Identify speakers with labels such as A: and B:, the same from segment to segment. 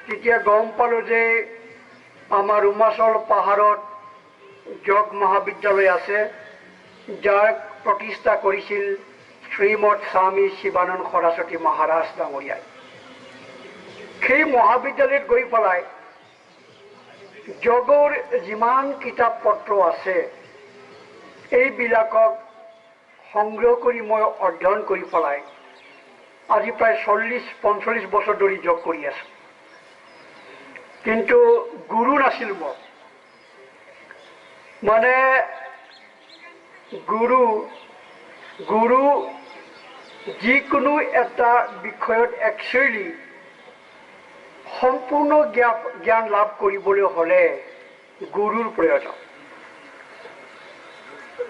A: তেতিয়া গম পালোঁ যে আমাৰ উমাচল পাহাৰত যোগ মহাবিদ্যালয় আছে, যাৰ প্ৰতিষ্ঠা কৰিছিল শ্ৰীমৎ স্বামী শিৱানন্দ সৰস্বতী মহাৰাজ ডাঙৰীয়াই। সেই মহাবিদ্যালয়ত গৈ পেলাই যোগৰ যিমান কিতাপ পত্ৰ আছে এইবিলাকক সংগ্ৰহ কৰি মই অধ্যয়ন কৰি পেলাই আজি প্ৰায় 40-45 বছৰ ধৰি যোগ কৰি আছোঁ। কিন্তু গুৰু নাছিল মোৰ, মানে গুৰু যিকোনো এটা বিষয়ত একচুৱেলি সম্পূৰ্ণ জ্ঞান লাভ কৰিবলৈ হ'লে গুৰুৰ প্ৰয়োজন।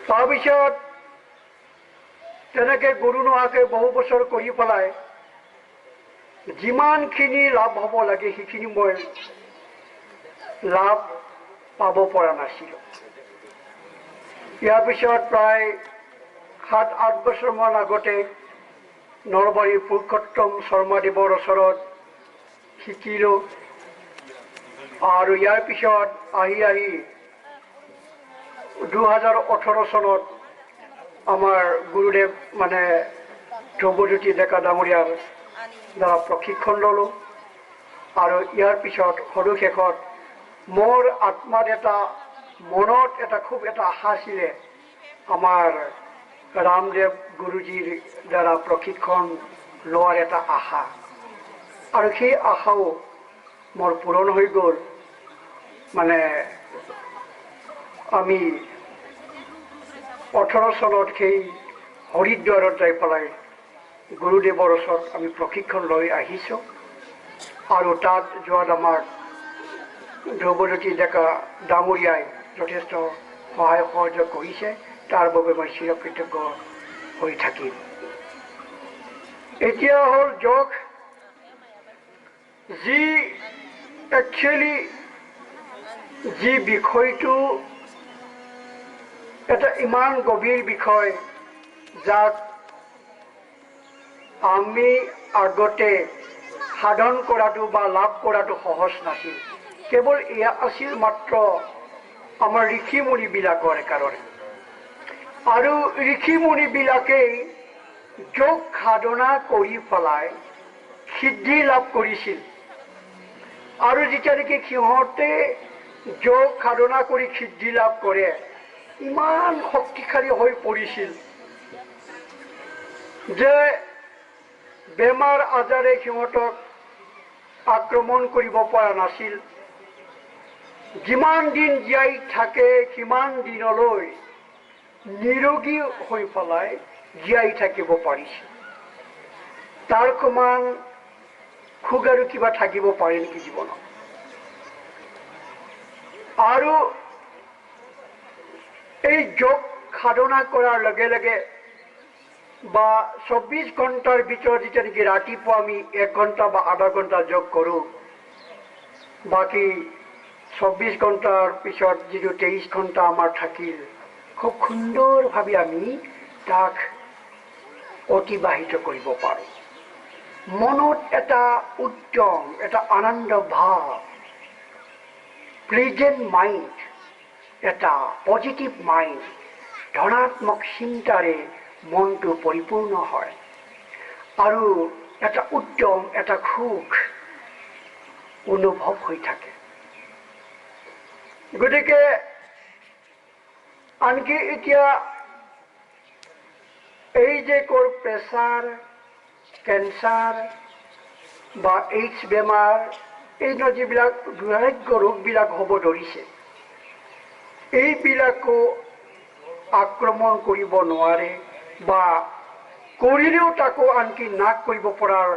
A: তাৰপিছত তেনেকৈ গুৰু নোহোৱাকৈ বহু বছৰ কৰি পেলাই যিমানখিনি লাভ হ'ব লাগে সেইখিনি মই লাভ পাব পৰা নাছিলোঁ। ইয়াৰ পিছত প্ৰায় 7-8 বছৰমান আগতে নলবাৰীৰ পুৰুষোত্তম শৰ্মাদেৱৰ ওচৰত শিকিলোঁ, আৰু ইয়াৰ পিছত আহি 2018 চনত আমাৰ গুৰুদেৱ মানে ধ্ৰুৱজ্যোতি ডেকা ডাঙৰীয়াৰ দ্বাৰা প্ৰশিক্ষণ ল'লোঁ। আৰু ইয়াৰ পিছত সৰুশেষত মোৰ আত্মাত মনত খুব এটা আশা আছিলে, আমাৰ ৰামদেৱ গুৰুজীৰ দ্বাৰা প্ৰশিক্ষণ লোৱাৰ এটা আশা, আৰু সেই আশাও মোৰ পূৰণ হৈ গ'ল। মানে আমি 18 চনত সেই হৰিদ্বাৰত যাই পেলাই গুৰুদেৱৰ ওচৰত আমি প্ৰশিক্ষণ লৈ আহিছোঁ, আৰু তাত যোৱাত আমাৰ ধ্ৰুৱজ্যোতি ডেকা ডাঙৰীয়াই যথেষ্ট সহায় সহযোগ কৰিছে, তাৰ বাবে মই চিৰকৃতজ্ঞ হৈ থাকিম। এতিয়া হ'ল যোগ, যি একচুৱেলি যি বিষয়টো এটা ইমান গভীৰ বিষয়, যাক আমি আগতে সাধন কৰাটো বা লাভ কৰাটো সহজ নাছিল। কেৱল এয়া আছিল মাত্ৰ আমাৰ ঋষিমুনিবিলাকৰ কাৰণে, আৰু ঋষিমুনিবিলাকেই যোগ সাধনা কৰি পেলাই সিদ্ধি লাভ কৰিছিল। আৰু যেতিয়া নেকি সিহঁতে যোগ সাধনা কৰি সিদ্ধি লাভ কৰে, ইমান শক্তিশালী হৈ পৰিছিল যে বেমাৰ আজাৰে সিহঁতক আক্ৰমণ কৰিব পৰা নাছিল। যিমান দিন জীয়াই থাকে সিমান দিনলৈ নিৰোগী হৈ পেলাই জীয়াই থাকিব পাৰিছিল। তাৰ সমান সুখ আৰু কিবা থাকিব পাৰে নেকি জীৱনত? আৰু এই যোগ সাধনা কৰাৰ লগে লগে বা 24 ঘণ্টাৰ ভিতৰত যেতিয়া নেকি ৰাতিপুৱা আমি 1 ঘণ্টা বা আধা ঘণ্টা যোগ কৰোঁ, বাকী 24 ঘণ্টাৰ পিছত যিটো 23 ঘণ্টা আমাৰ থাকিল, খুব সুন্দৰভাৱে আমি তাক অতিবাহিত কৰিব পাৰোঁ। মনত এটা উদ্যম, এটা আনন্দ ভাৱ, প্লেজেণ্ট মাইণ্ড, এটা পজিটিভ মাইণ্ড, ধনাত্মক চিন্তাৰে মনটো পৰিপূৰ্ণ হয়, আৰু এটা উদ্যম, এটা সুখ অনুভৱ হৈ থাকে। গতিকে আনকি এতিয়া এই যে প্ৰেছাৰ, কেঞ্চাৰ বা এইডছ বেমাৰ, এই যিবিলাক দুৰাৰোগ্য ৰোগবিলাক হ'ব ধৰিছে, এইবিলাকো আক্ৰমণ কৰিব নোৱাৰে, বা কৰিলেও তাকো আনকি নাশ কৰিব পৰাৰ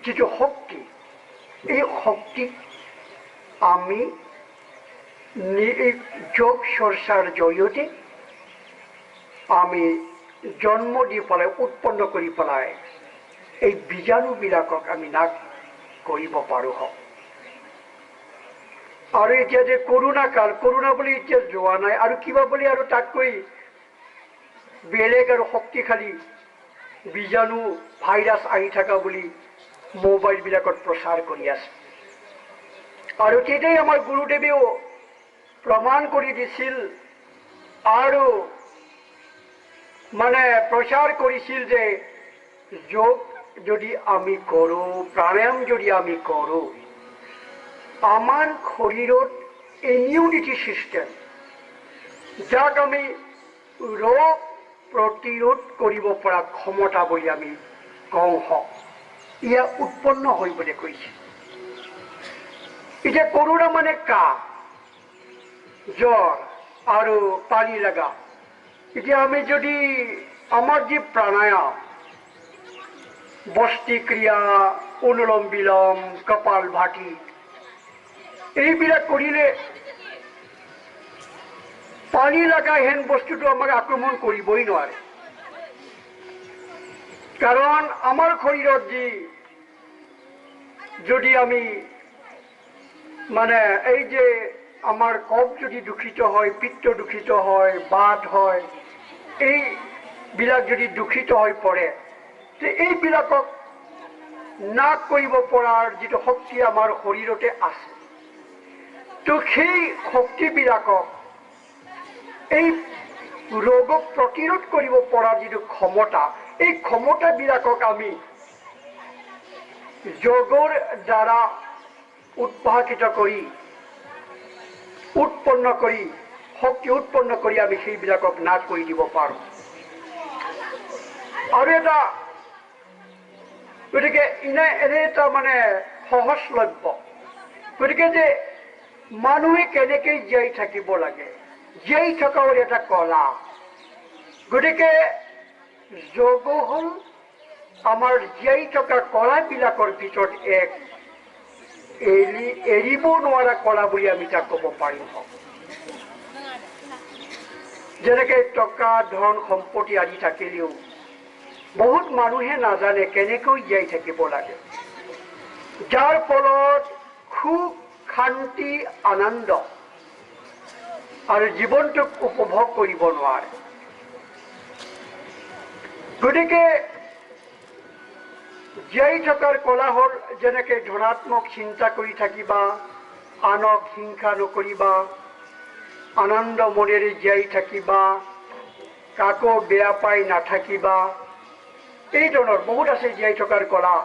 A: যিটো শক্তি, এই শক্তিক আমি যোগ চৰ্চাৰ জৰিয়তে আমি জন্ম দি পেলাই, উৎপন্ন কৰি পেলাই এই বীজাণুবিলাকক আমি নাশ কৰিব পাৰোঁ। আৰু এতিয়া যে কৰোণা কাল, কৰোণা বুলি এতিয়া যোৱা নাই, আৰু কিবা বুলি আৰু তাতকৈ বেলেগ আৰু শক্তিশালী বীজাণু ভাইৰাছ আহি থকা বুলি মোবাইলবিলাকত প্ৰচাৰ কৰি আছে। আৰু তেতিয়াই আমাৰ গুৰুদেৱেও প্ৰমাণ কৰি দিছিল আৰু মানে প্ৰচাৰ কৰিছিল যে যোগ যদি আমি কৰোঁ, প্ৰাণায়াম যদি আমি কৰোঁ, আমাৰ শৰীৰত ইমিউনিটি সিস্টেম, যাক আমি ৰোগ প্ৰতিৰোধ কৰিব পৰা ক্ষমতা বুলি আমি কওঁ, ইয়া উৎপন্ন হয় বুলি কৈছে। এতিয়া কৰোনা মানে কাহ, জ্বৰ আৰু পানী লগা। এতিয়া আমি যদি আমাৰ যি প্ৰাণায়াম, বস্তি ক্ৰিয়া, অনুলোম বিলোম, কপাল ভাতি, এইবিলাক কৰিলে পানী লগা হেন বস্তুটো আমাক আক্ৰমণ কৰিবই নোৱাৰে। কাৰণ আমাৰ শৰীৰত যদি আমি মানে এই যে আমাৰ কফ যদি দূষিত হয়, পিত্ত দূষিত হয়, বাত হয়, এইবিলাক যদি দূষিত হৈ পৰে, তে এইবিলাকক নাশ কৰিব পৰাৰ যিটো শক্তি আমাৰ শৰীৰতে আছে, তো সেই শক্তিবিলাকক, এই ৰোগক প্ৰতিৰোধ কৰিব পৰা যিটো ক্ষমতা, এই ক্ষমতাবিলাকক আমি যোগৰ দ্বাৰা উদ্ভাসিত কৰি, উৎপন্ন কৰি, শক্তি উৎপন্ন কৰি আমি সেইবিলাকক নাশ কৰি দিব পাৰোঁ। আৰু এটা গতিকে এনে এটা মানে সহজলভ্য, গতিকে যে মানুহে কেনেকৈ জীয়াই থাকিব লাগে, জীয়াই থকাৰ এটা কলা। গতিকে যোগ হ'ল আমাৰ জীয়াই থকা কলাবিলাকৰ ভিতৰত এক এৰিব নোৱাৰা কলা বুলি আমি তাক ক'ব পাৰিম। যেনেকে টকা, ধন, সম্পত্তি আদি থাকিলেও বহুত মানুহে নাজানে কেনেকৈ জীয়াই থাকিব লাগে, যাৰ ফলত সুখ, শান্তি, আনন্দ আৰু জীৱনটোক উপভোগ কৰিব নোৱাৰে। গতিকে জীয়াই থকাৰ কলা হ'ল যেনেকে ধনাত্মক চিন্তা কৰি থাকিবা, আনক হিংসা নকৰিবা, আনন্দ মনেৰে জীয়াই থাকিবা, কাকো বেয়া পাই নাথাকিবা, এই ধৰণৰ বহুত আছে জীয়াই থকাৰ কলা।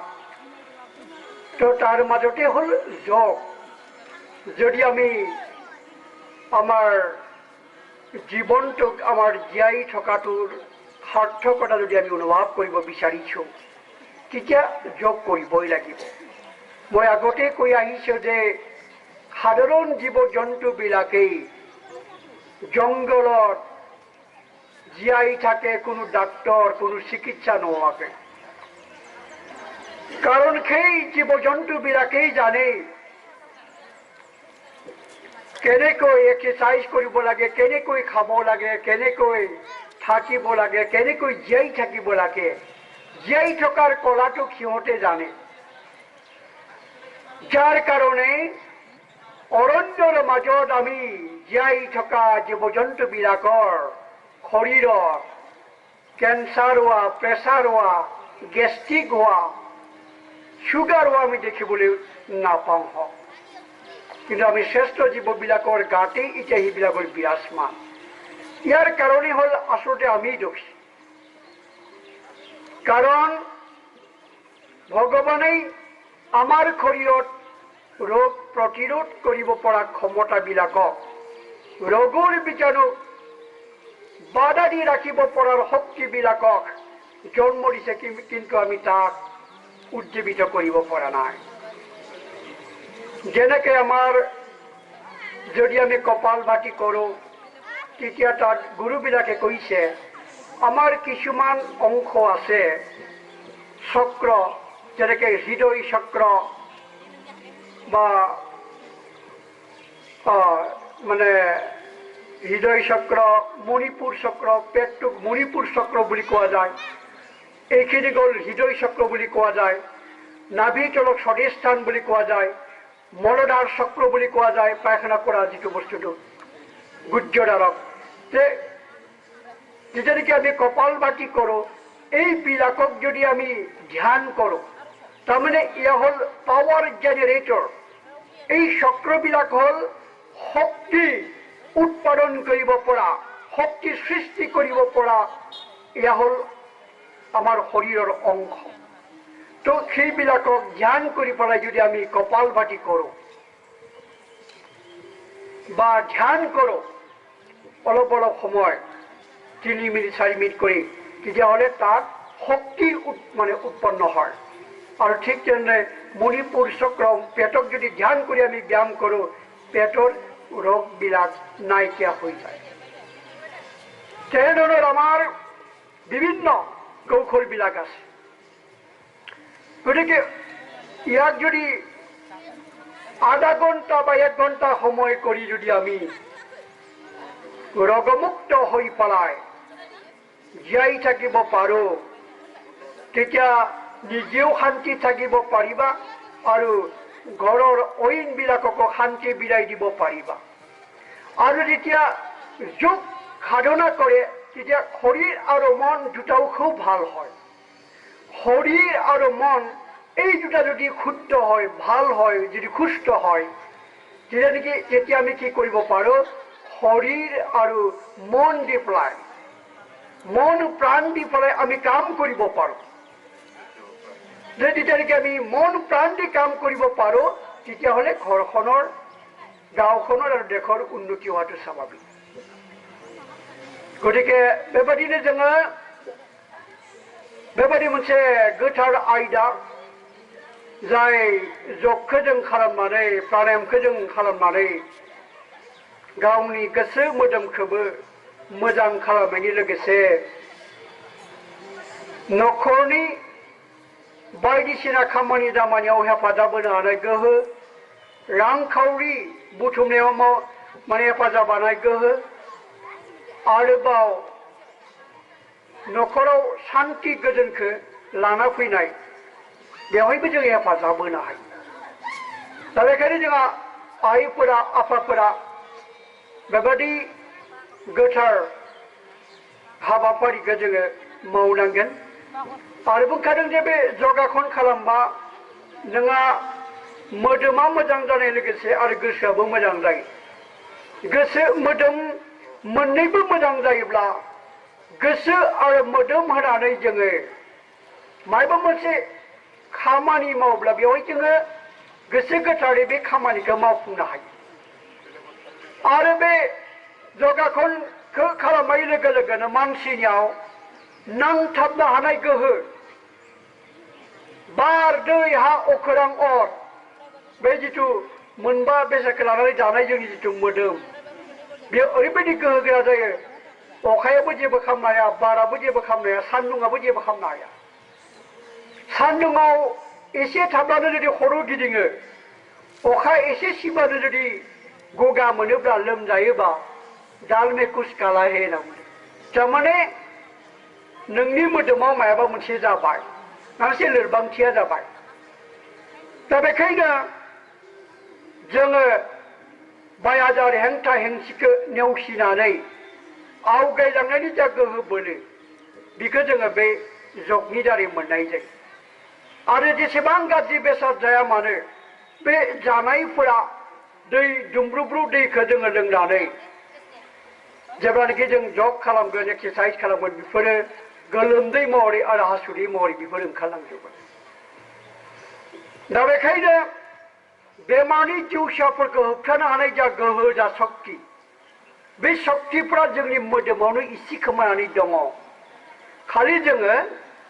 A: তো তাৰ মাজতে হ'ল যোগ। যদি আমি আমাৰ জীৱনটোক, আমাৰ জীয়াই থকাটোৰ সাৰ্থকতা যদি আমি অনুভৱ কৰিব বিচাৰিছোঁ, তেতিয়া যোগ কৰিবই লাগিব। মই আগতে কৈ আহিছোঁ যে সাধাৰণ জীৱ জন্তুবিলাকেই জংঘলত জীয়াই থাকে কোনো ডাক্তৰ, কোনো চিকিৎসা নোহোৱাকৈ। কাৰণ সেই জীৱ জন্তুবিলাকেই জানে কেনেকৈ এক্সাৰচাইজ কৰিব লাগে, কেনেকৈ খাব লাগে, কেনেকৈ থাকিব লাগে, কেনেকৈ জীয়াই থাকিব লাগে। জীয়াই থকাৰ কলাটো সিহঁতে জানে, যাৰ কাৰণে অৰণ্যৰ মাজত আমি জীয়াই থকা জীৱ জন্তুবিলাকৰ শৰীৰত কেঞ্চাৰ হোৱা, প্ৰেছাৰ হোৱা, গেষ্ট্ৰিক হোৱা, চুগাৰ হোৱা আমি দেখিবলৈ নাপাওঁ। কিন্তু আমি শ্ৰেষ্ঠ জীৱবিলাকৰ গাতেই এতিয়া সেইবিলাকৰ বিৰাজমান। ইয়াৰ কাৰণে হ'ল আচলতে আমি দোষী। কাৰণ ভগৱানেই আমাৰ শৰীৰত ৰোগ প্ৰতিৰোধ কৰিব পৰা ক্ষমতাবিলাকক, ৰোগৰ বীজাণুক বাধা দি ৰাখিব পৰাৰ শক্তিবিলাকক জন্ম দিছে, কিন্তু আমি তাক উজ্জীৱিত কৰিব পৰা নাই। যেনেকে আমাৰ যদি আমি কপাল ভাতি কৰোঁ, তেতিয়া তাত গুৰুবিলাকে কৈছে আমাৰ কিছুমান অংশ আছে চক্ৰ, যেনেকে হৃদয় চক্ৰ বা মানে হৃদয় চক্ৰ, মণিপুৰ চক্ৰ, পেটটোক মণিপুৰ চক্ৰ বুলি কোৱা যায়। এইখিনি গ'ল হৃদয় চক্ৰ বুলি কোৱা যায়। নাভি তলক স্বদেস্থান বুলি কোৱা যায়। মলদাৰ চক্ৰ বুলি কোৱা যায়, পায়খানা কৰা যিটো বস্তুটো, গুজ্জদাৰক। যেতিয়া নেকি আমি কপাল ভাতি কৰোঁ, এইবিলাকক যদি আমি ধ্যান কৰোঁ, তাৰমানে এয়া হ'ল পাৱাৰ জেনেৰেটৰ। এই চক্ৰবিলাক হল শক্তি উৎপাদন কৰিব পৰা, শক্তি সৃষ্টি কৰিব পৰা, এয়া হল আমাৰ শৰীৰৰ অংশ। তো সেইবিলাকক ধ্যান কৰি পেলাই যদি আমি কপালভাতি কৰোঁ বা ধ্যান কৰোঁ অলপ অলপ সময় 3 মিনিট 4 মিনিট কৰি, তেতিয়াহ'লে তাত শক্তি উৎপন্ন হয়। আৰু ঠিক তেনেদৰে মণিপুৰ চক্ৰম পেটক যদি ধ্যান কৰি আমি ব্যায়াম কৰোঁ, পেটৰ ৰোগবিলাক নাইকিয়া হৈ যায়। তেনেধৰণৰ আমাৰ বিভিন্ন কৌশলবিলাক আছে। গতিকে ইয়াক যদি আধা ঘণ্টা বা 1 ঘণ্টা সময় কৰি যদি আমি ৰোগমুক্ত হৈ পেলাই জীয়াই থাকিব পাৰোঁ, তেতিয়া নিজেও শান্তি থাকিব পাৰিবা আৰু ঘৰৰ অইনবিলাককো শান্তি বিলাই দিব পাৰিবা। আৰু যেতিয়া যোগ সাধনা কৰে, তেতিয়া শৰীৰ আৰু মন দুটাও খুব ভাল হয়। শৰীৰ আৰু মন এই দুটা যদি শুদ্ধ হয়, ভাল হয়, যদি সুস্থ হয়, তেতিয়া আমি কি কৰিব পাৰোঁ, শৰীৰ আৰু মন দি পেলাই, মন প্ৰাণ দি পেলাই আমি কাম কৰিব পাৰোঁ। যেতিয়া নেকি আমি মন প্ৰাণ দি কাম কৰিব পাৰোঁ, তেতিয়াহ'লে ঘৰখনৰ, গাঁওখনৰ আৰু দেশৰ উন্নতি হোৱাটো স্বাভাৱিক। गतिके बेबादिनो जोङो बेबादि मोनसे गोथार आयदा जाय जगखौ जों खालामनानै प्राणायामखौ जों खालामनानै गावनि गोसो मोदोमखौबो मोजां खालामनायनि लोगोसे न'खरनि बायदिसिना खामानि दामानियाव हेफाजाब होनो हानाय गोहो, रांखावरि बुथुमनायाव माने हेफाजाब होनाय गोहो, आरोबाव न'खराव शान्ति गोजोनखौ लाना फैनाय बेवहायबो जों हेफाजाब होनो हायो। दा बेखायनो जोंहा आइफोरा आफाफोरा बेबादि गोथार हाबाफारिखौ जोङो मावनांगोन। आरो बुंखादों जे बे जगाखन खालामबा नोंहा मोदोमा मोजां जानाय लोगोसे आरो गोसोआबो मोजां जायो। गोसो मोदोम मोननैबो मोजां जायोब्ला गोसो आरो मोदोम होनानै जोङो माबा मोनसे खामानि मावब्ला बेवहाय जोङो गोसो गोथारै बे खामानिखौ मावफुंनो हायो। आरो बे जगाखनखौ खालामनाय लोगो लोगोनो मानसिनियाव नांथाबनो हानाय गोहो, बार दै हा अखोरां अर, बे जिथु मोनबा बेसादखौ लानानै जानाय जोंनि जिथु मोदोम, बेयो ओरैबायदि गोहो गोरा जायो, अखायाबो जेबो खालामनो हाया, बाराबो जेबो खालामनो हाया, सान्दुंआबो जेबो खालामनो हाया। सान्दुंआव एसे थाब्लानो जुदि खर' गिदिङो, अखा एसे सिबानो जुदि गगा मोनोब्ला लोमजायोबा दाल में कुछ काला है होनना बुङो। थारमाने नोंनि मोदोमाव मायाबा मोनसे जाबाय, मोनसे लोरबांथिया जाबाय। दा बेखायनो जोङो बायाजार हेंथा हेंसिखौ नेवसिनानै आवगायलांनायनि जा गोहो बोलो, बेखौ जोङो बे जगनि दारै मोननाय जायो। आरो जेसेबां गाज्रि बेसाद जाया मानो, बे जानायफोरा दै दुंब्रुब्रु दैखौ जोङो लोंनानै जेब्लानाखि जों जग खालामगोन, एक्सारसाइज खालामगोन, बेफोरो गोलोमदै महरै आरो हासुदै महरै बेफोर ओंखारलांजोबो। दा बेखायनो बेमारनि जिउसाफोरखौ होबथानो हानाय जा गोहो, जा सक्ति, बे सक्तिफ्रा जोंनि मोदोमावनो इसे खोमानानै दङ। खालि जोङो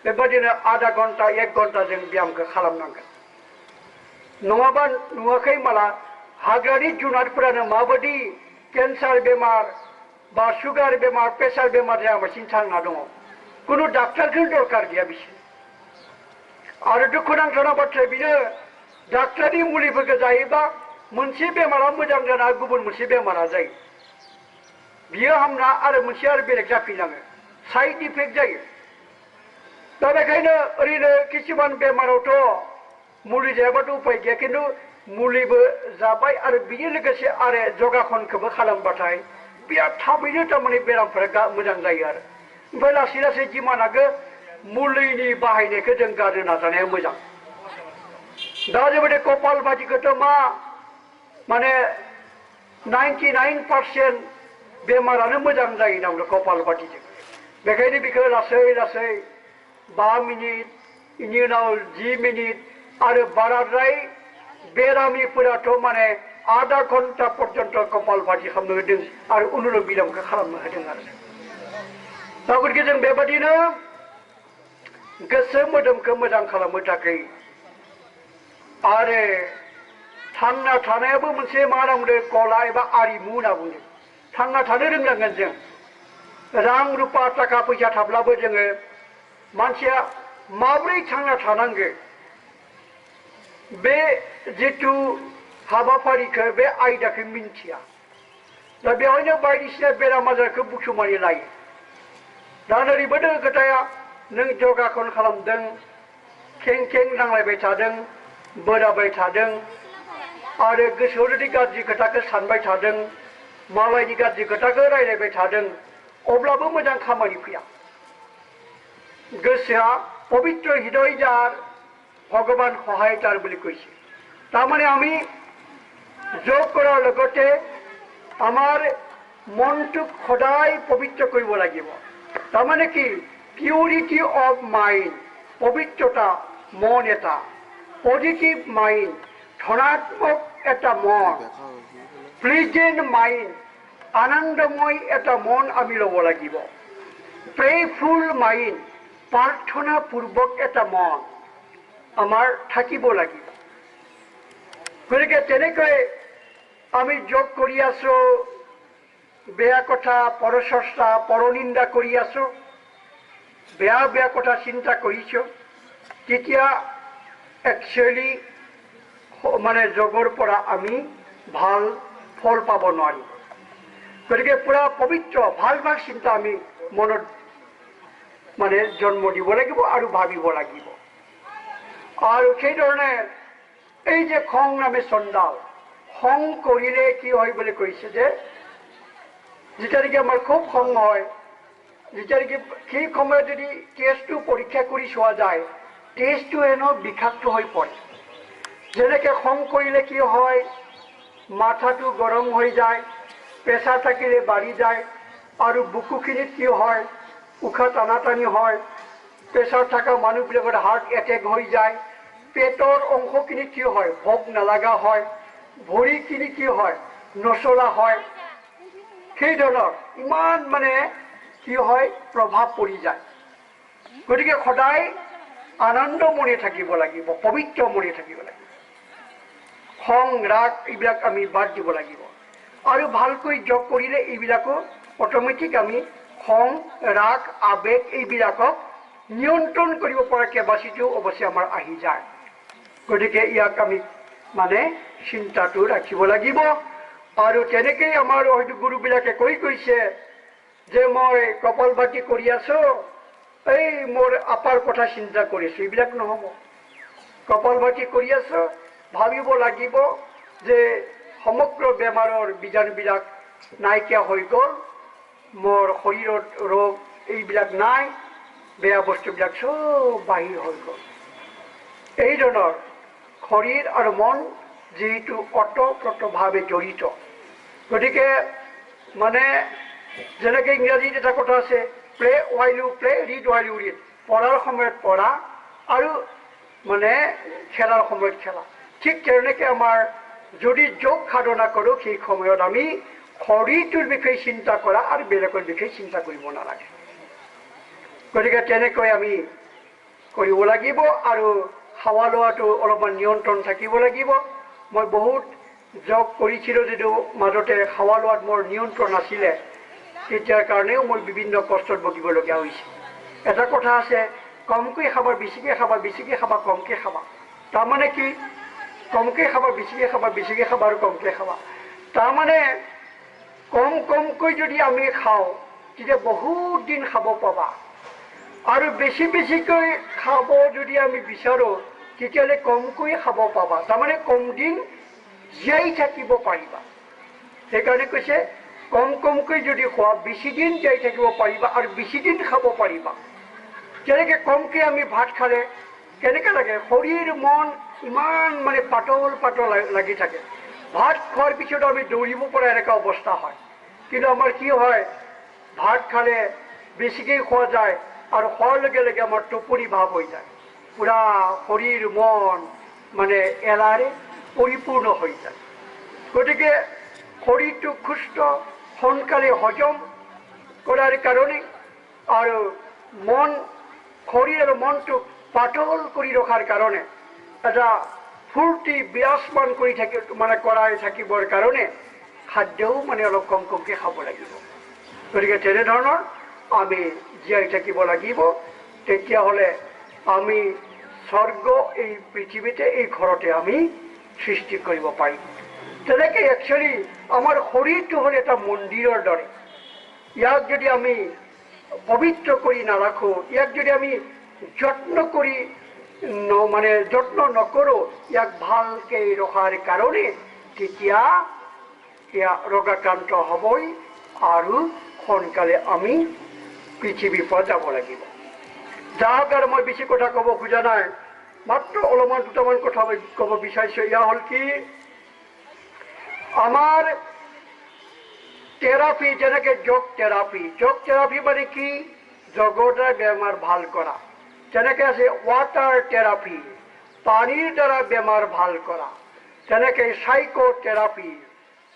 A: बेबादिनो आधा घन्टा 1 घन्टा जों ब्यामखौ खालामनांगोन। नङाबा नुवाखै माला हाग्रानि जुनारफोरानो माबादि केन्सार बेमार बा सुगार बेमार, प्रेसार बेमार जायालासिनो थांना दङ। कुनु डाक्टारखौनो दरकार गैया बिसोर। आरो दुखुनांथावना बाथ्राया बेनो, डाक्टारनि मुलिफोरखौ जायोबा मोनसे बेमारा मोजां जाना गुबुन मोनसे बेमारा जायो। बियो हामना आरो मोनसे आरो बेलेग जाफिनलाङो, साइड इफेक्ट जायो। दा बेखायनो ओरैनो किसुमान बेमारावथ' मुलि जायाबाथ' उपाय गैया, खिन्थु मुलिबो जाबाय आरो बेजों लोगोसे आरो जगाखनखौबो खालामबाथाय बिराद थाबैनो थारमाने बेरामफोरा मोजां जायो आरो। ओमफ्राय लासै लासै जिमान हागौ मुलिनि बाहायनायखौ जों गारनो नाजानाया मोजां। दा जेबायदि कपाल भातिखौथ' मा माने 99% बेमारानो मोजां जायो नांगौ कपाल बाटिजों बेखायनो बेखौ लासै लासै 5 मिनिट इनि उनाव 10 मिनिट आरो बाराद्राय बेरामिफोराथ' माने आधा घन्टा पर्यन्त कपाल भाति खालामनो होदों आरो अनुलोम बिलोमखौ खालामनो होदों आरो दा गतिके जों बेबादिनो गोसो मोदोमखौ मोजां खालामनो थाखाय आरो थांना थानायाबो मोनसे मा होनना बुंदों कला एबा आरिमु होनना बुंदों थांना थानो रोंनांगोन जों रां रुपा थाखा फैसा थाब्लाबो जोङो मानसिया माब्रै थांना थानांगौ बे जिथु हाबाफारिखौ बे आयदाखौ मिन्थिया दा बेवहायनो बायदिसिना बेराम आजारखौ बुथुमनानै लायो दा ओरैबायदि खोथाया नों जगाखौनो खालामदों खें खें नांलायबाय थादों बोराबाय थादों आरो गोसोआव जुदि गाज्रि खोथाखौ सानबाय थादों मालायनि गाज्रि खोथाखौ रायलायबाय थादों अब्लाबो मोजां खामानि फैया गोसोआ पवित्र हृदय যার ভগবান সহায় তার বুলি কৈছে তাৰমানে আমি যোগ কৰাৰ লগতে আমাৰ মনটোক সদায় পবিত্ৰ কৰিব লাগিব তাৰমানে কি পিউৰিটি অফ মাইন্ড পবিত্ৰতা মন এটা পজিটিভ মাইন্ড ধনাত্মক এটা মন প্লেজেন্ট মাইন্ড আনন্দময় এটা মন আমি ল'ব লাগিব প্ৰেফুল মাইন্ড প্ৰাৰ্থনা পূৰ্বক এটা মন আমাৰ থাকিব লাগিব গতিকে তেনেকৈ আমি যোগ কৰি আছো বেয়া কথা পৰচৰ্চা পৰনিন্দা কৰি আছো বেয়া বেয়া কথা চিন্তা কৰিছো তেতিয়া একচুৱেলি মানে যোগৰ পৰা আমি ভাল ফল পাব নোৱাৰিম গতিকে পুৰা পবিত্ৰ ভাল ভাল চিন্তা আমি মনত মানে জন্ম দিব লাগিব আৰু ভাবিব লাগিব আৰু সেইধৰণে এই যে খং নামে চণ্ডাল খং কৰিলে কি হয় বুলি কৈছে যে যেতিয়া নেকি আমাৰ খুব খং হয় যেতিয়া নেকি সেই সময়ত যদি টেষ্টটো পৰীক্ষা কৰি চোৱা যায় টেষ্টটো হেনো বিষাক্ত হৈ পৰে যেনেকৈ খং কৰিলে কি হয় মাথাটো গৰম হৈ যায় প্ৰেছাৰ থাকিলে বাঢ়ি যায় আৰু বুকুখিনিত কি হয় উশাহ টানাটানি হয় প্ৰেছাৰ থকা মানুহবিলাকৰ হাৰ্ট এটেক হৈ যায় পেটৰ অংশখিনি কি হয় ভোক নালাগা হয় ভৰিখিনি কি হয় নচলা হয় সেই ধৰণৰ ইমান মানে কি হয় প্ৰভাৱ পৰি যায় গতিকে সদায় আনন্দ মনে থাকিব লাগিব পবিত্ৰ মনে থাকিব লাগিব খং ৰাগ এইবিলাক আমি বাদ দিব লাগিব আৰু ভালকৈ যোগ কৰিলে এইবিলাকো অট'মেটিক আমি খং ৰাগ আবেগ এইবিলাকক নিয়ন্ত্ৰণ কৰিব পৰা কেপাচিটিও অৱশ্যে আমাৰ আহি যায় গতিকে ইয়াক আমি মানে চিন্তাটো ৰাখিব লাগিব আৰু তেনেকৈ আমাৰ হয়তো গুৰুবিলাকে কৈ কৈছে যে মই কপালভাতি কৰি আছো এই মোৰ আপাৰ কথা চিন্তা কৰিছো এইবিলাক নহ'ব কপালভাতি কৰি আছো ভাবিব লাগিব যে সমগ্ৰ বেমাৰৰ বীজাণুবিলাক নাইকিয়া হৈ গ'ল মোৰ শৰীৰত ৰোগ এইবিলাক নাই বেয়া বস্তুবিলাক চব বাহিৰ হৈ গ'ল এই ধৰণৰ শৰীৰ আৰু মন যিটো অতঃপ্ৰতভাৱে জড়িত গতিকে মানে যেনেকৈ ইংৰাজীত এটা কথা আছে play while you play read while you read পঢ়াৰ সময়ত পঢ়া আৰু মানে খেলাৰ সময়ত খেলা ঠিক তেনেকৈ আমাৰ যদি যোগ সাধনা কৰোঁ সেই সময়ত আমি শৰীৰটোৰ বিষয়ে চিন্তা কৰা আৰু বেলেগৰ বিষয়ে চিন্তা কৰিব নালাগে গতিকে তেনেকৈ আমি কৰিব লাগিব আৰু খাৱা লোৱাটো অলপমান নিয়ন্ত্ৰণ থাকিব লাগিব মই বহুত যোগ কৰিছিলোঁ যদিও মাজতে খাৱা লোৱাত মোৰ নিয়ন্ত্ৰণ নাছিলে তেতিয়াৰ কাৰণেও মই বিভিন্ন কষ্টত ভুগিবলগীয়া হৈছে এটা কথা আছে কমকৈ খাবা বেছিকৈ খাবা কমকৈ খাবা তাৰমানে কি কমকৈ খাবা বেছিকৈ খাবা আৰু কমকৈ খাবা তাৰমানে কমকৈ যদি আমি খাওঁ তেতিয়া বহুত দিন খাব পাবা আৰু বেছিকৈ খাব যদি আমি বিচাৰোঁ তেতিয়াহ'লে কমকৈ খাব পাবা তাৰমানে কম দিন জীয়াই থাকিব পাৰিবা সেইকাৰণে কৈছে কমকৈ যদি খোৱা বেছি দিন জীয়াই থাকিব পাৰিবা আৰু বেছি দিন খাব পাৰিবা যেনেকৈ কমকৈ আমি ভাত খালে কেনেকৈ লাগে শৰীৰ মন ইমান মানে পাতল লাগি থাকে ভাত খোৱাৰ পিছত আমি দৌৰিব পৰা এনেকুৱা অৱস্থা হয়। কিন্তু আমাৰ কি হয়, ভাত খালে বেছিকৈ খোৱা যায় আৰু খোৱাৰ লগে লগে আমাৰ টোপনি ভাৱ হৈ যায়, পুৰা শৰীৰ মন মানে এলাৰে পৰিপূৰ্ণ হৈ যায়। গতিকে শৰীৰটো সুস্থ সোনকালে হজম কৰাৰ কাৰণে আৰু মন শৰীৰ আৰু মনটোক পাতল কৰি ৰখাৰ কাৰণে এটা ফূৰ্তি বিৰাজমান কৰি মানে কৰাই থাকিবৰ কাৰণে খাদ্যও মানে অলপ কম কমকৈ খাব লাগিব। গতিকে তেনেধৰণৰ আমি জীয়াই থাকিব লাগিব, তেতিয়াহ'লে আমি স্বৰ্গ এই পৃথিৱীতে এই ঘৰতে আমি সৃষ্টি কৰিব পাৰিম। তেনেকৈ একচুৱেলি আমাৰ শৰীৰটো হ'ল এটা মন্দিৰৰ দৰে। ইয়াক যদি আমি পবিত্ৰ কৰি নাৰাখোঁ, ইয়াক যদি আমি যত্ন কৰি মানে যত্ন নকৰোঁ, ইয়াক ভালকৈ ৰখাৰ কাৰণে তেতিয়া এয়া ৰোগাক্ৰান্ত হ'বই আৰু সোনকালে আমি পৃথিৱীৰ পৰা যাব লাগিব। যাৰ কাৰণে মই বেছি কথা ক'ব খোজা নাই, মাত্ৰ অলপমান দুটামান কথা ক'ব বিচাৰিছোঁ। এয়া হ'ল কি, আমাৰ থেৰাপি যেনেকৈ যোগ থেৰাপি মানে কি, যোগৰ দ্বাৰা বেমাৰ ভাল কৰা। তেনেকৈ আছে ৱাটাৰ থেৰাপি, পানীৰ দ্বাৰা বেমাৰ ভাল কৰা। তেনেকৈ চাইক'থেৰাপি,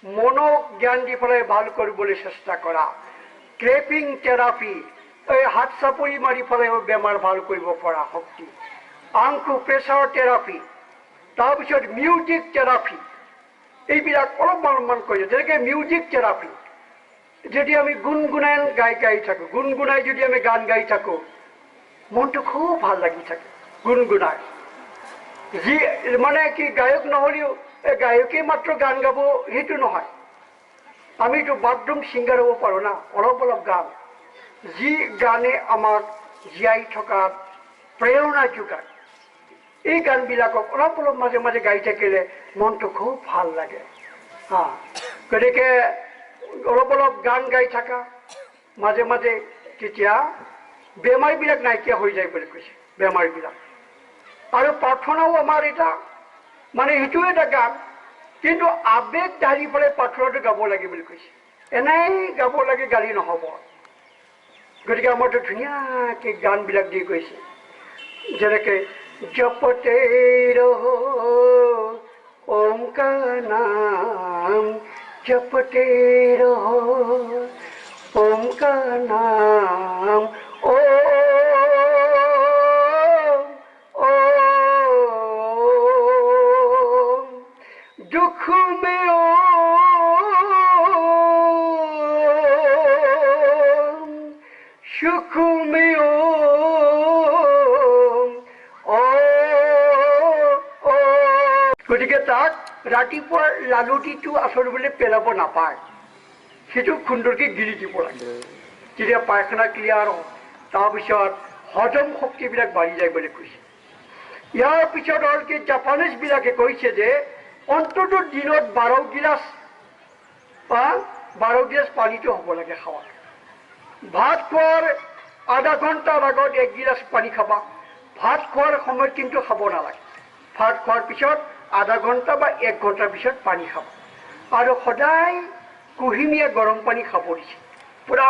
A: মনক জ্ঞান দি পেলাই ভাল কৰিবলৈ চেষ্টা কৰা। ক্ৰেপিং থেৰাপি, এই হাত চাপৰি মাৰি পেলাই বেমাৰ ভাল কৰিব পৰা শক্তি। আংকুপ্ৰেছাৰ থেৰাপি, তাৰপিছত মিউজিক থেৰাপি, এইবিলাক অলপমান কৈছোঁ। যেনেকৈ মিউজিক থেৰাপি, যদি আমি গুণগুণাই গাই থাকোঁ, গুণগুণাই যদি আমি গান গাই থাকোঁ, মনটো খুব ভাল লাগি থাকে গুণগুণাই। যি মানে কি গায়ক নহ'লেও এই গায়কেই মাত্ৰ গান গাব সেইটো নহয়, আমিতো বাথৰুম ছিংগাৰ হ'ব পাৰোঁ না, অলপ অলপ গান, যি গানে আমাক জীয়াই থকাত প্ৰেৰণা যোগায়। এই গানবিলাকক অলপ অলপ মাজে মাজে গাই থাকিলে মনটো খুব ভাল লাগে। গতিকে অলপ অলপ গান গাই থাকা মাজে মাজে, তেতিয়া বেমাৰবিলাক নাইকিয়া হৈ যায় বুলি কৈছে, বেমাৰবিলাক। আৰু প্ৰাৰ্থনাও আমাৰ এটা মানে সেইটো এটা গান, কিন্তু আবেগ ঢালি পেলাই প্ৰাৰ্থনাটো গাব লাগে বুলি কৈছে। এনেই গাব লাগে গালি নহ'ব। গতিকে আমাৰতো ধুনীয়াকৈ গানবিলাক দি গৈছে, যেনেকৈ জপতে ৰহো ওম কা নাম, জপতে ৰহো ওম কা নাম, दुख में ओम, सुख में ओम, গতিকে তাক ৰাতিপুৱাৰ লালুটিটো আচলতে পেলাব নাপায়, সেইটো সুন্দৰকৈ গিৰি দিব লাগে, তেতিয়া পায়খানা ক্লিয়াৰ হয়, তাৰপিছত হজম শক্তিবিলাক বাঢ়ি যায় বুলি কৈছে। ইয়াৰ পিছত হ'ল কি, জাপানীজবিলাকে কৈছে যে অন্তত দিনত 12 গিলাচ পানীটো হ'ব লাগে খাৱা। ভাত খোৱাৰ আধা ঘণ্টাৰ আগত 1 গিলাচ পানী খাবা, ভাত খোৱাৰ সময়ত কিন্তু খাব নালাগে। ভাত খোৱাৰ পিছত আধা ঘণ্টা বা 1 ঘণ্টাৰ পিছত পানী খাবা, আৰু সদায় কুহুমীয়া গৰম পানী খাব দিছে, পূৰা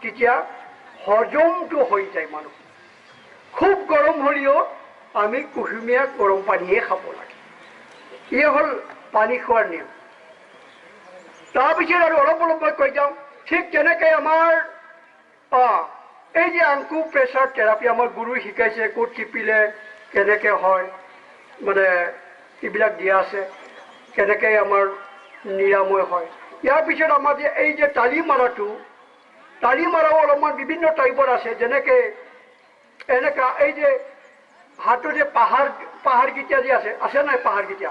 A: তেতিয়া হজমটো হৈ যায় মানুহ। খুব গৰম হ'লেও আমি কুহুমীয়া গৰম পানীয়ে খাব লাগে। ইয়ে হ'ল পানী খোৱাৰ নিয়ম। তাৰপিছত আৰু অলপ অলপ মই কৈ যাওঁ, ঠিক তেনেকৈ আমাৰ এই যে আংকুপ্ৰেছাৰ থেৰাপি আমাৰ গুৰুৱে শিকাইছে, ক'ত টিপিলে কেনেকৈ হয়, মানে এইবিলাক দিয়া আছে, কেনেকৈ আমাৰ নিৰাময় হয়। ইয়াৰ পিছত আমাৰ যে এই যে তালি মাৰাও অলপমান বিভিন্ন টাইপৰ আছে, যেনেকৈ এনেকুৱা এই যে হাতৰ যে পাহাৰকেইটা যে আছে নাই, পাহাৰকেইটা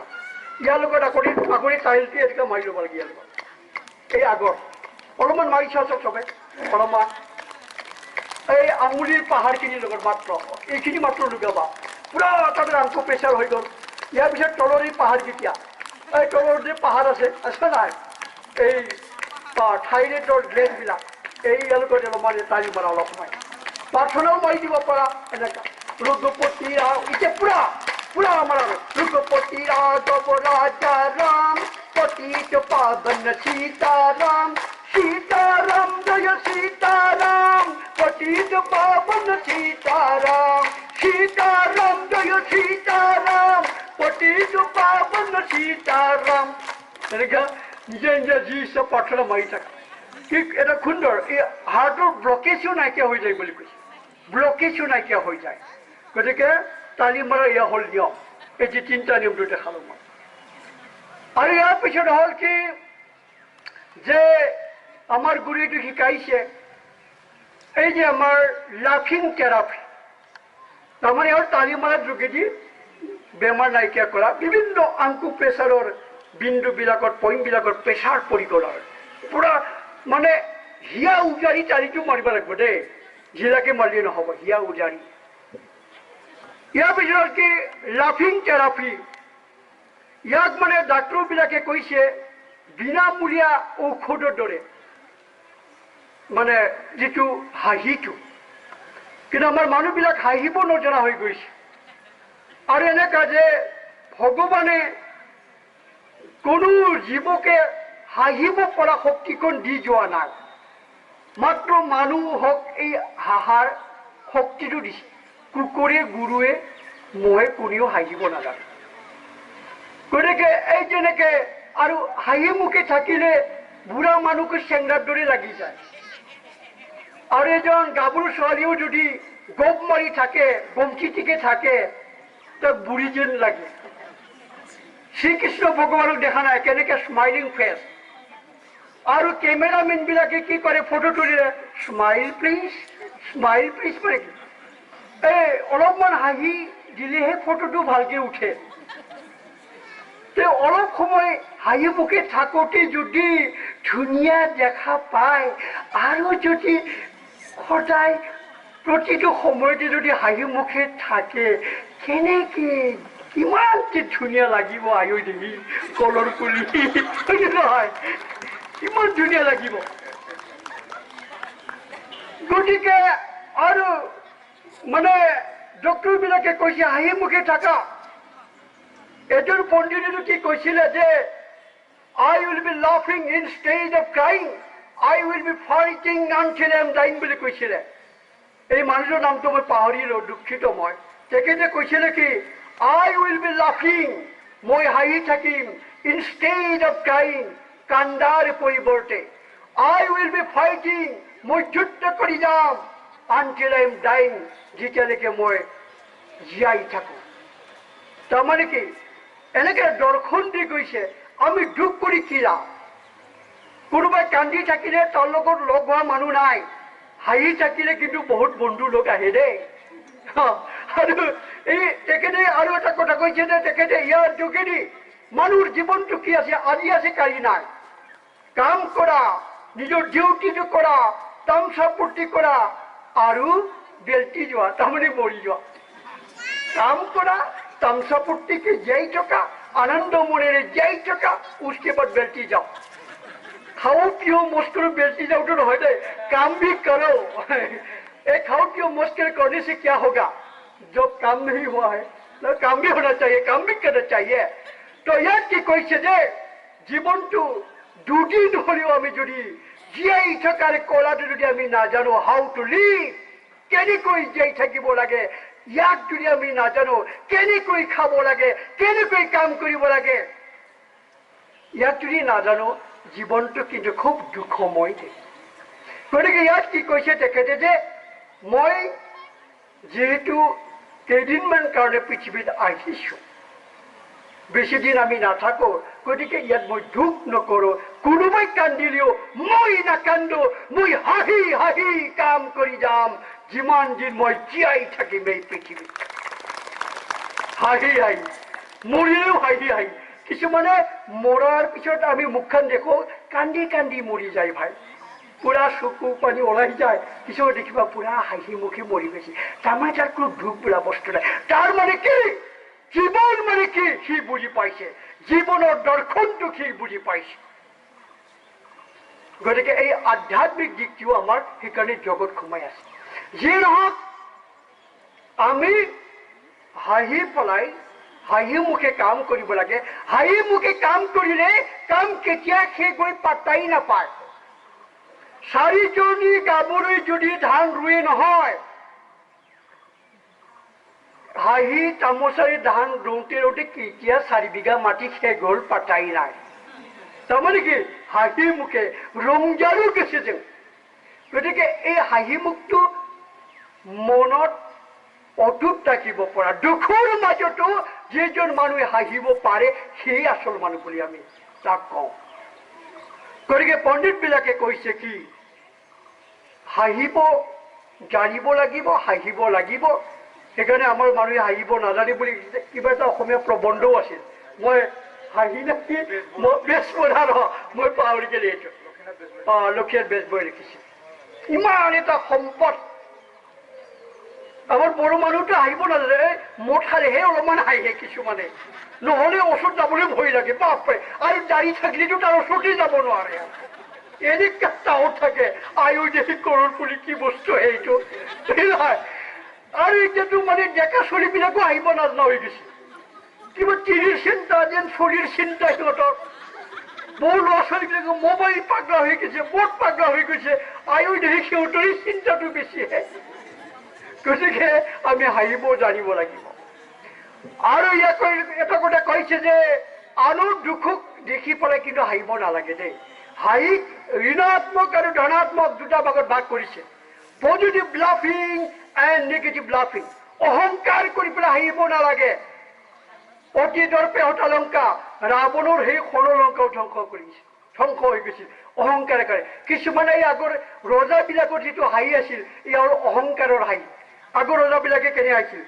A: ইয়াৰ লগত আগৰি টাইলটো এনেকৈ মাৰি ল'ব লাগে। ইয়াৰ লগত এই আগত অলপমান মাৰি চাওঁচোন চবে, অলপমান এই আঙুলিৰ পাহাৰখিনিৰ লগত মাত্ৰ এইখিনি মাত্ৰ লগাবা, পূৰা তাতে আংকুপ্ৰেছাৰ হৈ গ'ল। ইয়াৰ পিছত তলৰ এই পাহাৰকেইটা, এই তলৰ যে পাহাৰ আছে নাই, এই থাইৰয়ডৰ গ্লেণ্ডবিলাক, এই ইয়াৰ লগত অলপমান টাইল মাৰা, অলপ সময় প্ৰাৰ্থনাও মাৰি দিব পাৰা এনেকুৱা। ৰঘুপতি এতিয়া পুৰা আমাৰ ৰঘুপতি ৰাঘৱ ৰাজা ৰাম पतित पावन सीताराम सीताराम जय सीताराम पतित पावन सीताराम सीताराम जय सीताराम पतित पावन सीताराम এনেকা নিজে নিজে যি চব প্ৰাৰ্থনা মাৰি থাকে ঠিক এটা সুন্দৰ এই হাৰ্টৰ ব্লকেজো নাইকিয়া হৈ যায় বুলি কৈছে ব্লকেজো নাইকিয়া হৈ যায় গতিকে তালি মাৰা এয়া হ'ল নিয়ম এই যি তিনিটা নিয়মটো দেখালোঁ মই আৰু ইয়াৰ পিছত হ'ল কি যে আমাৰ গুৰুটো শিকাইছে এই যে আমাৰ লাফিং থেৰাপি তাৰমানে হ'ল তালি মাৰাৰ যোগেদি বেমাৰ নাইকিয়া কৰা বিভিন্ন আংকু প্ৰেছাৰৰ বিন্দুবিলাকত পইণ্টবিলাকত প্ৰেছাৰ পৰি গ'ল পুৰা মানে হিয়া উজাৰি তালিটো মাৰিব লাগিব দেই জিলাকে মাৰিলে নহ'ব হিয়া উজাৰি ইয়াৰ পিছত কি লাফিং থেৰাপি ইয়াক মানে ডাক্তৰবিলাকে কৈছে বিনামূলীয়া ঔষধৰ দৰে মানে যিটো হাঁহিটো কিন্তু আমাৰ মানুহবিলাক হাঁহিব নজনা হৈ গৈছে আৰু এনেকুৱা যে ভগৱানে কোনো জীৱকে হাঁহিব পৰা শক্তিকণ দি যোৱা নাই মাত্ৰ মানুহক এই হাঁহাৰ শক্তিটো দিছে কুকুৰে গুৰুৱে মহে কোনেও হাঁহিব নাজানে গতিকে এই যেনেকে আৰু হাঁহি মুখে থাকিলে বুঢ়া মানুহকে চেংৰাৰ দৰে লাগি যায় আৰু এজন গাভৰু ছোৱালীও যদি গোপ মাৰি থাকে গমচিটিকে থাকে তাক বুঢ়ী যেন লাগে শ্ৰীকৃষ্ণ ভগৱানক দেখা নাই কেনেকে স্মাইলিং ফেচ আৰু কেমেৰামেনবিলাকে কি কৰে ফটো তুলিলে স্মাইল প্লিজ মানে কি এই অলপমান হাঁহি দিলেহে ফটোটো ভালকে উঠে অলপ সময় হাঁহি মুখে থাকোঁতে যদি ধুনীয়া দেখা পায় আৰু যদি সদায় প্ৰতিটো সময়তে যদি হাঁহি মুখে থাকে কেনেকে কিমান ধুনীয়া লাগিব আয়ো দেহি কলৰ পুলি নহয় কিমান ধুনীয়া লাগিব গতিকে আৰু মানে ডক্টৰবিলাকে কৈছে হাঁহি মুখে থাকা এজন পণ্ডিতে কি কৈছিলে যে I will be laughing instead of crying I will be fighting until I am dying বুলি কৈছিলে এই মানুহৰ নামটো মই পাহৰিলোঁ দুখিত মই তেখেতে কৈছিলে কি I will be laughing মই হাঁহি থাকিম instead of crying কান্দাৰ পৰিৱৰ্তে I will be fighting মই যুদ্ধ কৰি যাম until I am dying যেতিয়ালৈকে মই জীয়াই থাকোঁ তাৰমানে কি এনেকে দৰ্শন দি গৈছে আমি দুখ কৰি কি লাভ কোনোবাই কান্দি থাকিলে তাৰ লগত লগ হোৱা মানুহ নাই হাঁহি থাকিলে কিন্তু বহুত বন্ধু লোক আহে দেই আৰু এই তেখেতে আৰু এটা কথা কৈছে যে তেখেতে ইয়াৰ যোগেদি মানুহৰ জীৱনটো কি আছে আজি আছে কালি নাই কাম কৰা নিজৰ ডিউটিটো কৰা তামচা পূৰ্তি কৰা আৰু বেলটি যোৱা তাৰমানে মৰি যোৱা কাম কৰা তামচা পূৰ্তিকে জীয়াই থকা আনন্দ মনেৰে জীয়াই থকা उसके बाद बेल्टी जाओ खाओ पियो मस्त करो बेल्टी जाओ तो नहीं दे काम भी करो खाओ पियो मस्त करने से क्या होगा जो काम नहीं हुआ है ना काम भी होना चाहिए काम भी करना चाहिए तो यह कि कोई से जे जीवन तो দুদিন হলেও আমি যদি জীয়াই থকাৰ কলাটো যদি আমি নাজানো হাউ টু লিভ কেনেকৈ জীয়াই থাকিব লাগে ইয়াক যদি আমি নাজানো কেনেকৈ খাব লাগে কেনেকৈ কাম কৰিব লাগে ইয়াক যদি নাজানো জীৱনটো কিন্তু খুব দুখময় গতিকে ইয়াত কি কৈছে তেখেতে যে মই যেহেতু কেইদিনমান কাৰণে পৃথিৱীত আহিছোঁ বেছি দিন আমি নাথাকো গতিকে ইয়াত মই দুখ নকৰোঁ কোনোবাই কান্দিলেও মই নাকান্দো মই হাঁহি হাঁহি কাম কৰি যাম যিমান দিন মই জীয়াই থাকিম এই পৃথিৱীত হাঁহি হাঁহি মৰিলেও হাঁহি হাঁহি কিছুমানে মৰাৰ পিছত আমি মুখখন দেখো কান্দি কান্দি মৰি যায় ভাই পুৰা চকু পানী ওলাই যায় কিছুমান দেখিবা পুৰা হাঁহি মুখে মৰি গৈছে তাৰমানে তাৰ কোনো দুখ বোলা বস্তু নাই তাৰ মানে কি জীবন মানে কি সি বুজি পাইছে জীৱনৰ দৰ্শনটো সি বুজি পাইছে গতিকে এই আধ্যাত্মিক দিশটো আমাৰ সেইকাৰণে জগত সোমাই আছে যি নহওক আমি হাঁহি পেলাই হাঁহি মুখে কাম কৰিব লাগে হাঁহি মুখে কাম কৰিলে কাম কেতিয়া শেষ হৈ পাত্তাই নাপায় চাৰিজনী গাভৰুই যদি ধান ৰুৱে নহয় হাঁহি তামোচাৰি ধান ৰুওঁতে ৰুওঁতে কেতিয়া 4 বিঘা মাটি শেষ হ'ল পাত্তাই নাই তাৰমানে কি হাঁহি মুখে ৰংজাৰো গৈছে যেন গতিকে এই হাঁহি মুখটো মনত অটুট থাকিব পৰা দুখৰ মাজতো যিজন মানুহে হাঁহিব পাৰে সেই আচল মানুহ বুলি আমি তাক কওঁ গতিকে পণ্ডিতবিলাকে কৈছে কি হাঁহিব জানিব লাগিব হাঁহিব লাগিব সেইকাৰণে আমাৰ মানুহে হাঁহিব নাজানে বুলি কিবা এটা অসমীয়া প্ৰবন্ধও আছিল মই হাঁহি নাকি মই বেজবৰা মই পাহৰি গ'লো এইটো লক্ষীনাথ বেজবৰাই লিখিছে ইমান এটা সম্পদ আমাৰ বড়ো মানুহটো হাঁহিব নাজানে মদ খালেহে অলপমান হাঁহে কিছুমানে নহ'লে ওচৰত যাবলৈ ভয় লাগে বাপৰে আৰু দাড়ি থাকিলেতো তাৰ ওচৰতে যাব নোৱাৰে এনেকুৱা টাউট থাকে আয়ু দেখি কৰোৰ বুলি কি বস্তু সেইটো নহয় আৰু এতিয়াতো মানে ডেকা চলিবিলাকো আহিব নাজনা হৈ গৈছে কিবা তিৰিৰ চিন্তা যেন চলিৰ চিন্তা সিহঁতৰ বহু ল'ৰা ছোৱালীবিলাকে মোবাইল পাগলা হৈ গৈছে মদ পাগলা হৈ গৈছে আয়ু দেখি সিহঁতৰে চিন্তাটো বেছিহে গতিকে আমি হাঁহিব জানিব লাগিব আৰু ইয়াক এটা কথা কৈছে যে আনৰ দুখক দেখি পেলাই কিন্তু হাঁহিব নালাগে দেই হাঁহি ঋণাত্মক আৰু ধনাত্মক দুটা ভাগত ভাগ কৰিছে পজিটিভ লাফিং এণ্ড নেগেটিভ লাফিং অহংকাৰ কৰি পেলাই হাঁহিব নালাগে অতি দৰ্পে হতালংকা ৰাৱণৰ সেই সোণলংকাও ধ্বংস কৰিছে ধ্বংস হৈ গৈছিল অহংকাৰে কৰে কিছুমানে এই আগৰ ৰজাবিলাকৰ যিটো হাঁহি আছিল ইয়াৰ অহংকাৰৰ হাঁহি আগৰ ৰজাবিলাকে কেনে আহিছিল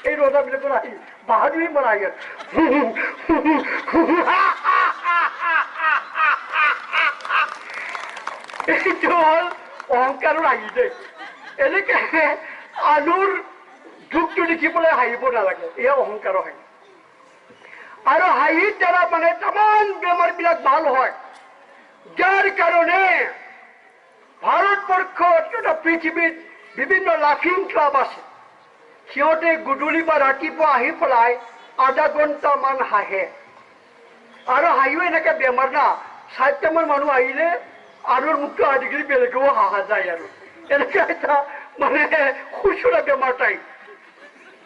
A: এই ৰজাবিলাকৰ হাঁহি বাহাদুৰি মৰা হাঁহি এইটো হ'ল অহংকাৰৰ হাঁহি দেই এনেকে আনৰ দুখটো দেখি পেলাই হাঁহিব নালাগে এয়া অহংকাৰৰ হাঁহি আৰু হাঁহিৰ দ্বাৰা মানে তামান বেমাৰবিলাক ভাল হয় যাৰ কাৰণে ভাৰতবৰ্ষত তথা পৃথিৱীত বিভিন্ন লাফিং ক্লাব আছে সিহঁতে গধূলি বা ৰাতিপুৱা আহি পেলাই আধা ঘণ্টামান হাঁহে আৰু হাঁহিও এনেকৈ বেমাৰ না 4টামান মানুহ আহিলে আনৰ মুখটো আজিকালি বেলেগেও হাঁহা যায় আৰু এনেকৈ এটা মানে খুচুৰা বেমাৰ টাইপ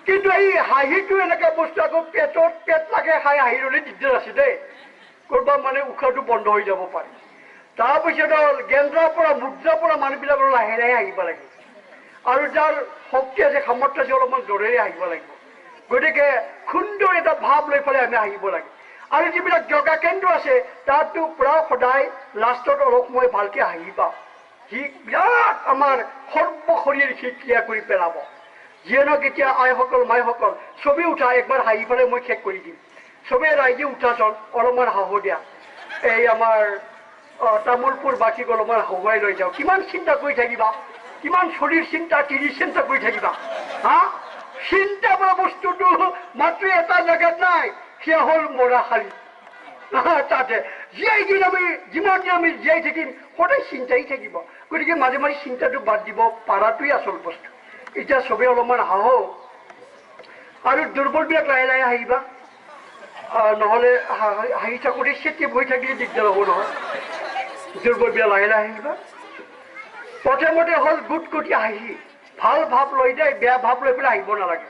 A: কিন্তু এই হাঁহিটো এনেকুৱা বস্তু আকৌ পেটত পেট লাগে খাই হাঁহি ৰ'লে দিগদাৰ আছে দেই ক'ৰবা মানে উশাহটো বন্ধ হৈ যাব পাৰে তাৰপিছত গেন্দ্ৰাৰ পৰা মুদ্ৰাৰ পৰা মানুহবিলাকৰ লাহে লাহে আহিব লাগে আৰু যাৰ শক্তি আছে সামৰ্থ্য আছে অলপমান জোৰেৰে আহিব লাগিব গতিকে সুন্দৰ এটা ভাৱ লৈ পেলাই আমি আহিব লাগে আৰু যিবিলাক যোগা কেন্দ্ৰ আছে তাতো পূৰা সদায় লাষ্টত অলপ সময় ভালকৈ হাঁহিবা সি বিৰাট আমাৰ সৰ্বশৰীৰ সি ক্ৰিয়া কৰি পেলাব যিয়ে নহওক এতিয়া আইসকল মাইসকল চবেই উঠা একবাৰ হাঁহি পেলাই মই শেষ কৰি দিম চবেই ৰাইজে উঠাচোন অলপমান হাঁহো দিয়া এই আমাৰ তামোলপুৰ বাকীক অলপমান হহুৱাই লৈ যাওঁ কিমান চিন্তা কৰি থাকিবা কিমান শৰীৰ চিন্তা তিৰিৰ চিন্তা কৰি থাকিবা হা চিন্তা কৰা বস্তুটো মাত্ৰ এটা জেগাত নাই সেয়া হ'ল মৰাশালী তাতে জীয়াই দিন আমি যিমান দিন আমি জীয়াই থাকিম সদায় চিন্তাই থাকিব গতিকে মাজে মাজে চিন্তাটো বাদ দিব পাৰাটোৱেই আচল বস্তু এতিয়া চবেই অলপমান হাঁহো আৰু দুৰ্বলবিলাক লাহে লাহে হাঁহিবা নহ'লে হাঁহি থাকোঁতে চেটিভ হৈ থাকিলে দিগদাৰ হ'ব নহয় দুৰ্বলবিলাক লাহে লাহে হাঁহিবা প্ৰথমতে হ'ল গুটগুটি হাঁহি ভাল ভাৱ লৈ দেই বেয়া ভাৱ লৈ পেলাই হাঁহিব নালাগে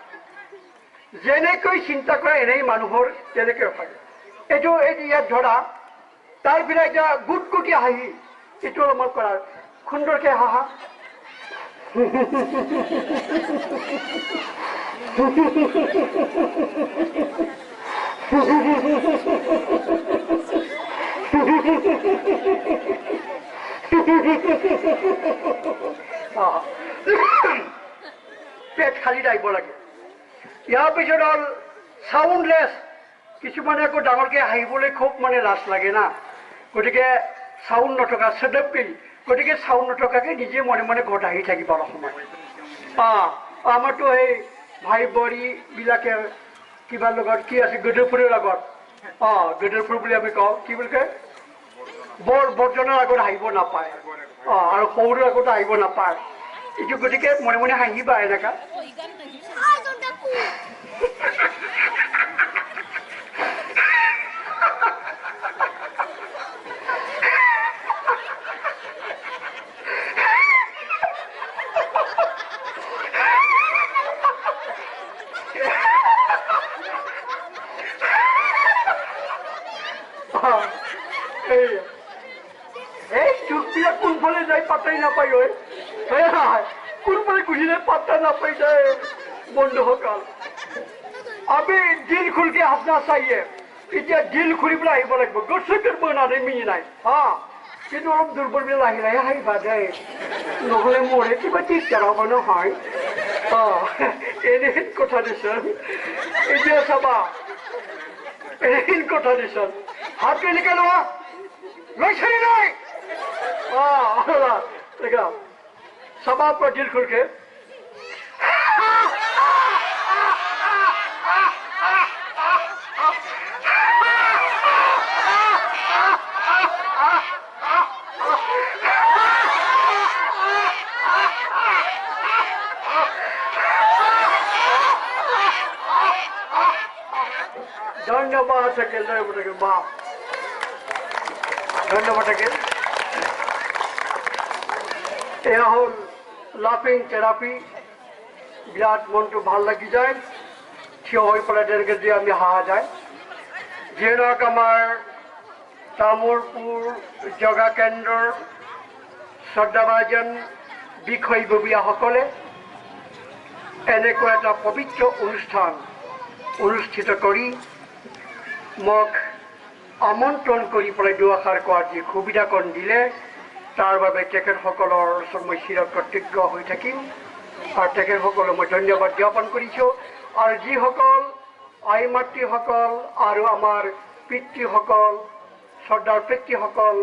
A: যেনেকৈ চিন্তা কৰে এনেই মানুহৰ তেনেকৈ থাকে এইটো ইয়াত ধৰা তাৰপিছত এতিয়া গুটগুটি হাঁহি এইটো অলপমান কৰা সুন্দৰকৈ হাঁহা পেট খালি আহিব লাগে ইয়াৰ পিছত হ'ল চাউণ্ডলেছ কিছুমানে আকৌ ডাঙৰকৈ হাঁহিবলৈ খুব মানে লাজ লাগে না গতিকে চাউণ্ড নথকা চেডপকেই গতিকে চাউণ্ড নথকাকৈ নিজে মনে মনে ঘৰত আহি থাকিব অলপ সময় আমাৰতো সেই ভাই বোৱাৰীবিলাকে কিবা লগত কি আছে গধুৰপুৰৰ আগত গধুৰপুৰ বুলি আমি কওঁ কি বুলি কয় বৰজনৰ আগত হাঁহিব নাপায় আৰু সৰুৰ আগত হাঁহিব নাপায় এইটো গতিকে মনে মনে হাঁহিবা এনেকুৱা এই চুক্তিটা কোনফালে যাই পাত্তাই নাপাই ঐ কোনফালে গুচিলে পাত্তা নাপাই যায় বন্ধুসকল আমি দিল খুলকে আপনার চাইয়ে এতিয়া দিল খুলি পেলাই আহিব লাগিব গছকের বনালে মিনি নাই কিন্তু অলপ দুর্বল বিলে লাহে লাহে আহিবা দেই নহলে মোরে কিবা দিগদার হব নহয় এনেহেন কথা দিছন এতিয়া চাবা এনেহেন কথা দিছন হাত এনেকে লোৱা লৈছনি নাই देखा सभा पर दिल खुल के धन्यवाद सके बाप धन्यवाद सके এয়া হল লাফিং থেরাপি বিরাট মনটো ভাল লাগি যায় থিয় হৈ পেলাই তেনেকৈ যদি আমি হাহা যায় যিয়ে নহওক আমাৰ তামোলপুৰ যোগা কেন্দ্ৰৰ শ্ৰদ্ধাভাজন বিষয়ববীয়াসকলে এনেকুৱা এটা পবিত্ৰ অনুষ্ঠান অনুষ্ঠিত কৰি মোক আমন্ত্ৰণ কৰি পেলাই দুআষাৰ কোৱাৰ যি সুবিধাকণ দিলে তাৰ বাবে তেখেতসকলৰ ওচৰত মই চিৰকৃতজ্ঞ হৈ থাকিম আৰু তেখেতসকলক মই ধন্যবাদ জ্ঞাপন কৰিছোঁ আৰু যিসকল আই মাতৃসকল আৰু আমাৰ পিতৃসকল শ্ৰদ্ধাৰ পিতৃসকল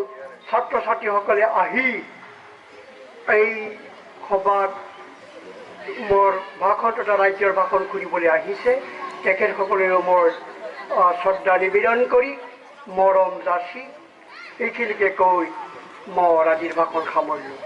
A: ছাত্ৰ ছাত্ৰীসকলে আহি এই সভাত মোৰ ভাষণ তথা ৰাজ্যৰ ভাষণ শুনিবলৈ আহিছে তেখেতসকলেও মোৰ শ্ৰদ্ধা নিবেদন কৰি মৰম যাচি এইখিনিকে কৈ মই আজিৰ ভাষণ সামৰিলোঁ।